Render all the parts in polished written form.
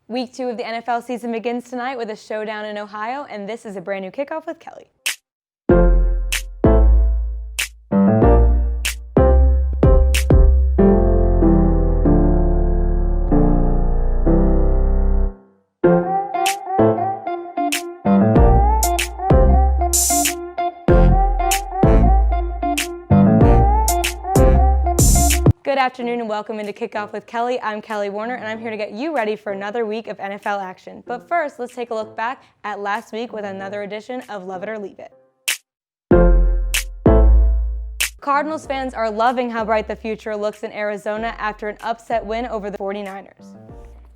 Week 2 of the NFL season begins tonight with a showdown in Ohio, and this is a brand new Kickoff with Kelly. Good afternoon and welcome into Kickoff with Kelly. I'm Kelly Warner and I'm here to get you ready for another week of NFL action. But first, let's take a look back at last week with another edition of Love It or Leave It. Cardinals fans are loving how bright the future looks in Arizona after an upset win over the 49ers.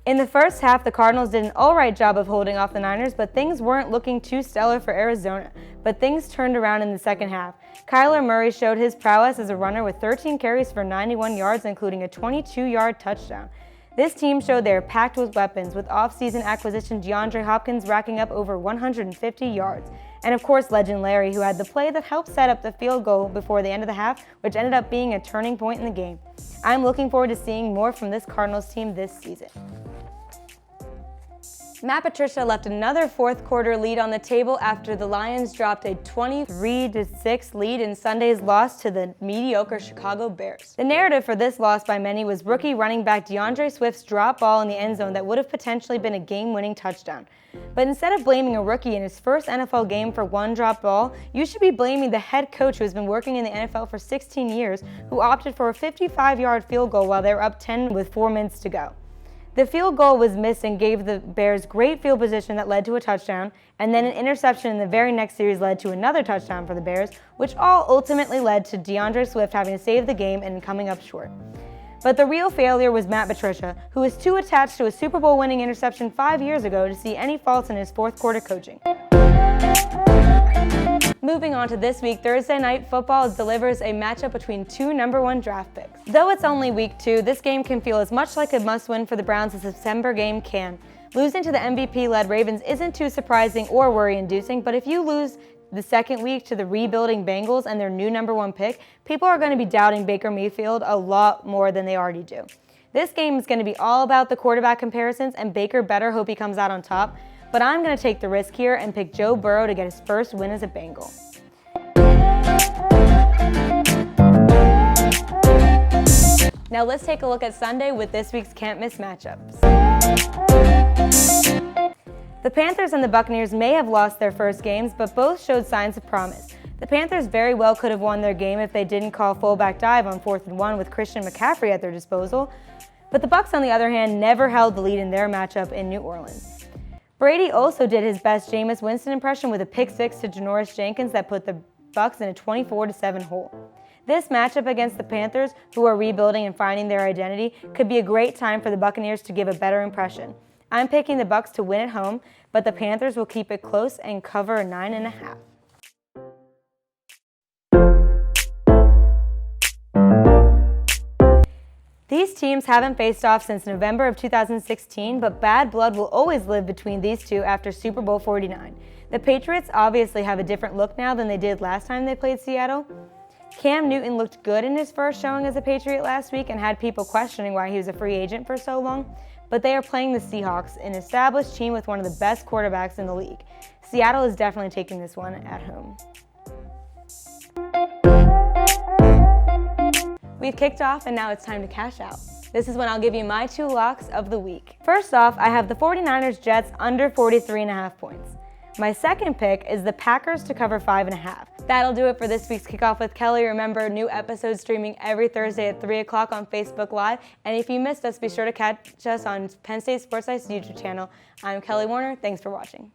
In the first half, the Cardinals did an alright job of holding off the Niners, but things weren't looking too stellar for Arizona. But things turned around in the second half. Kyler Murray showed his prowess as a runner with 13 carries for 91 yards, including a 22-yard touchdown. This team showed they are packed with weapons, with off-season acquisition DeAndre Hopkins racking up over 150 yards. And of course, legend Larry, who had the play that helped set up the field goal before the end of the half, which ended up being a turning point in the game. I'm looking forward to seeing more from this Cardinals team this season. Matt Patricia left another fourth quarter lead on the table after the Lions dropped a 23-6 lead in Sunday's loss to the mediocre Chicago Bears. The narrative for this loss by many was rookie running back DeAndre Swift's drop ball in the end zone that would have potentially been a game-winning touchdown. But instead of blaming a rookie in his first NFL game for one drop ball, you should be blaming the head coach who has been working in the NFL for 16 years, who opted for a 55-yard field goal while they were up 10 with 4 minutes to go. The field goal was missed and gave the Bears great field position that led to a touchdown, and then an interception in the very next series led to another touchdown for the Bears, which all ultimately led to DeAndre Swift having to save the game and coming up short. But the real failure was Matt Patricia, who was too attached to a Super Bowl winning interception 5 years ago to see any faults in his fourth quarter coaching. Moving on to this week, Thursday Night Football delivers a matchup between two #1 draft picks. Though it's only week 2, this game can feel as much like a must-win for the Browns as a September game can. Losing to the MVP-led Ravens isn't too surprising or worry-inducing, but if you lose the second week to the rebuilding Bengals and their new #1 pick, people are going to be doubting Baker Mayfield a lot more than they already do. This game is going to be all about the quarterback comparisons, and Baker better hope he comes out on top. But I'm going to take the risk here and pick Joe Burrow to get his first win as a Bengal. Now let's take a look at Sunday with this week's can't-miss matchups. The Panthers and the Buccaneers may have lost their first games, but both showed signs of promise. The Panthers very well could have won their game if they didn't call fullback dive on 4th and 1 with Christian McCaffrey at their disposal. But the Bucs, on the other hand, never held the lead in their matchup in New Orleans. Brady also did his best Jameis Winston impression with a pick-6 to Janoris Jenkins that put the Bucs in a 24-7 hole. This matchup against the Panthers, who are rebuilding and finding their identity, could be a great time for the Buccaneers to give a better impression. I'm picking the Bucs to win at home, but the Panthers will keep it close and cover 9.5. These teams haven't faced off since November of 2016, but bad blood will always live between these two after Super Bowl 49. The Patriots obviously have a different look now than they did last time they played Seattle. Cam Newton looked good in his first showing as a Patriot last week and had people questioning why he was a free agent for so long, but they are playing the Seahawks, an established team with one of the best quarterbacks in the league. Seattle is definitely taking this one at home. We've kicked off and now it's time to cash out. This is when I'll give you my 2 locks of the week. First off, I have the 49ers Jets under 43.5 points. My second pick is the Packers to cover 5.5. That'll do it for this week's Kickoff with Kelly. Remember, new episodes streaming every Thursday at 3 o'clock on Facebook Live. And if you missed us, be sure to catch us on Penn State Sports Site's YouTube channel. I'm Kelly Warner. Thanks for watching.